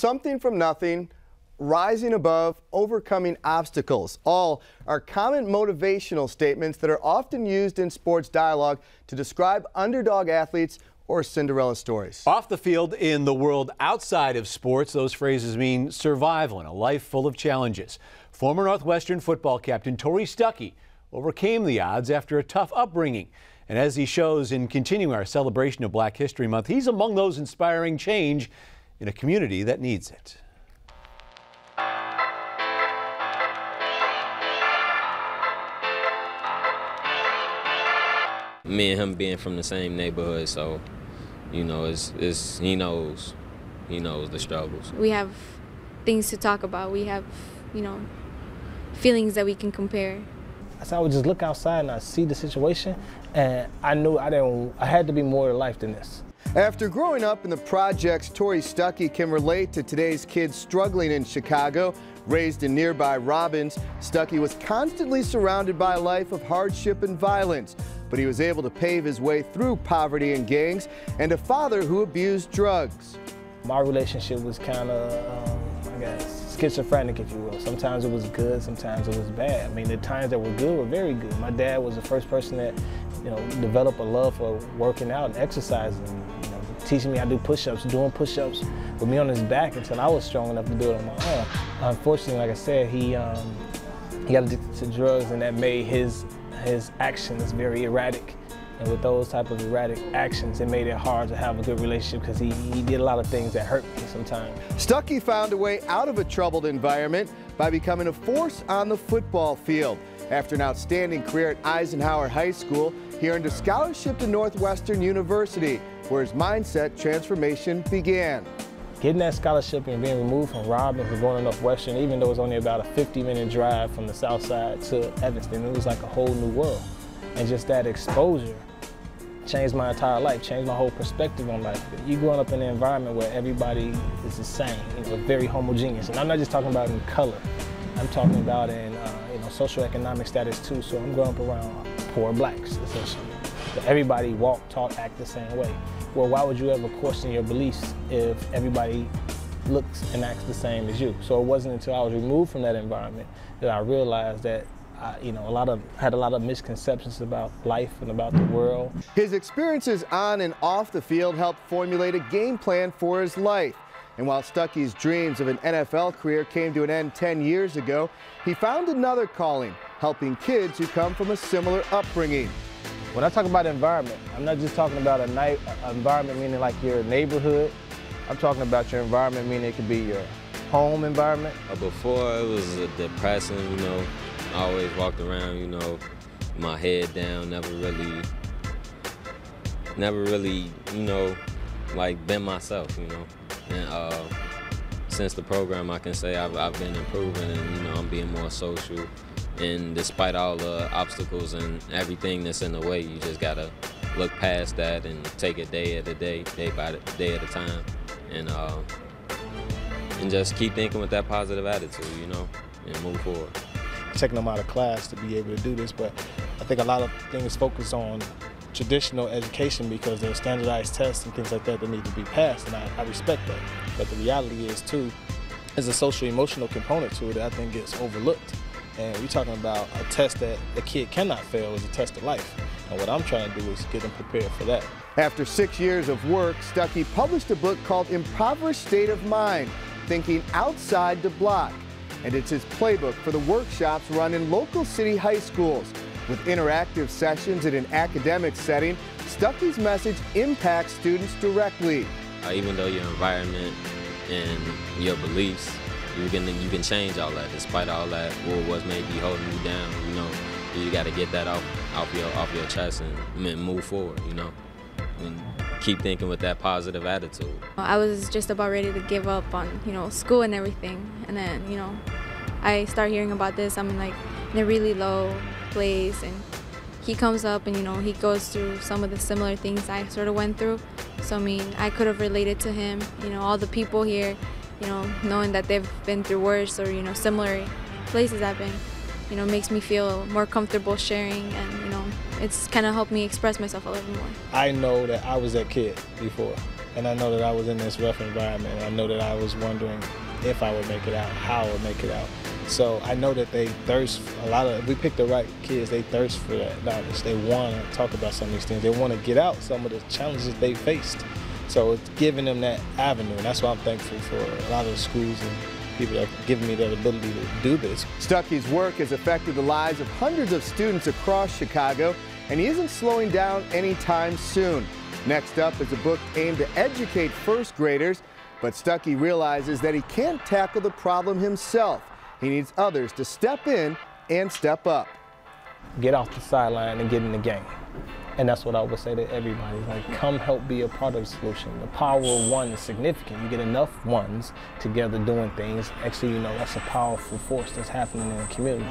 Something from nothing, rising above, overcoming obstacles. All are common motivational statements that are often used in sports dialogue to describe underdog athletes or Cinderella stories. Off the field, in the world outside of sports, those phrases mean survival in a life full of challenges. Former Northwestern football captain Torri Stuckey overcame the odds after a tough upbringing. And as he shows in continuing our celebration of Black History Month, he's among those inspiring change in a community that needs it. Me and him being from the same neighborhood, so he knows the struggles. We have things to talk about. We have, feelings that we can compare. So I would just look outside and I see the situation, and I knew I had to be more to life than this. After growing up in the projects, Torri Stuckey can relate to today's kids struggling in Chicago. Raised in nearby Robbins, Stuckey was constantly surrounded by a life of hardship and violence, but he was able to pave his way through poverty and gangs and a father who abused drugs. My relationship was kind of, I guess, schizophrenic, if you will. Sometimes it was good, sometimes it was bad. I mean, the times that were good were very good. My dad was the first person that, developed a love for working out and exercising, teaching me how to do push-ups, doing push-ups with me on his back until I was strong enough to do it on my own. Unfortunately, like I said, he got addicted to drugs, and that made his actions very erratic. And with those type of erratic actions, it made it hard to have a good relationship because he did a lot of things that hurt me sometimes. Stuckey found a way out of a troubled environment by becoming a force on the football field. After an outstanding career at Eisenhower High School, he earned a scholarship to Northwestern University, where his mindset transformation began. Getting that scholarship and being removed from Robbins and going to Northwestern, even though it was only about a 50-minute drive from the south side to Evanston, it was like a whole new world. And just that exposure changed my entire life, changed my whole perspective on life. You growing up in an environment where everybody is the same, very homogeneous. And I'm not just talking about in color. I'm talking about in socioeconomic status too. So I'm growing up around poor blacks, essentially. But everybody walk, talk, act the same way. Well, why would you ever question your beliefs if everybody looks and acts the same as you? So it wasn't until I was removed from that environment that I realized that I had a lot of misconceptions about life and about the world. His experiences on and off the field helped formulate a game plan for his life. And while Stuckey's dreams of an NFL career came to an end 10 years ago, he found another calling, helping kids who come from a similar upbringing. When I talk about environment, I'm not just talking about an environment meaning like your neighborhood. I'm talking about your environment meaning it could be your home environment. Before it was depressing, I always walked around, my head down, never really, like been myself, And since the program, I can say I've been improving, and I'm being more social. And despite all the obstacles and everything that's in the way, you just gotta look past that and take it day at a day, day at a time, and just keep thinking with that positive attitude, and move forward. Taking them out of class to be able to do this, but I think a lot of things focus on traditional education because there are standardized tests and things like that that need to be passed, and I respect that. But the reality is, too, there's a social-emotional component to it that I think gets overlooked. And we're talking about a test that a kid cannot fail is a test of life. And what I'm trying to do is get them prepared for that. After 6 years of work, Stuckey published a book called Impoverished State of Mind, Thinking Outside the Block. And it's his playbook for the workshops run in local city high schools. With interactive sessions in an academic setting, Stuckey's message impacts students directly. Even though your environment and your beliefs, you can change all that. Despite all that, what may be holding you down, you got to get that off your chest and move forward, and keep thinking with that positive attitude. I was just about ready to give up on, school and everything, and then, I start hearing about this. I'm in a really low place, and he comes up and, he goes through some of the similar things I sort of went through. So, I could have related to him, all the people here, knowing that they've been through worse or, similar places I've been, makes me feel more comfortable sharing, and, it's kind of helped me express myself a little more. I know that I was that kid before, And I know that I was in this rough environment. And I know that I was wondering if I would make it out, how I would make it out. So I know that they thirst, if we pick the right kids, they thirst for that knowledge. They want to talk about some of these things. They want to get out some of the challenges they faced. So it's giving them that avenue, and that's why I'm thankful for a lot of the schools and people that have given me that ability to do this. Stuckey's work has affected the lives of hundreds of students across Chicago, and he isn't slowing down anytime soon. Next up is a book aimed to educate first graders, but Stuckey realizes that he can't tackle the problem himself. He needs others to step in and step up. Get off the sideline and get in the game. And that's what I would say to everybody, like, come help be a part of the solution. The power of one is significant. You get enough ones together doing things, actually, you know, that's a powerful force that's happening in the community.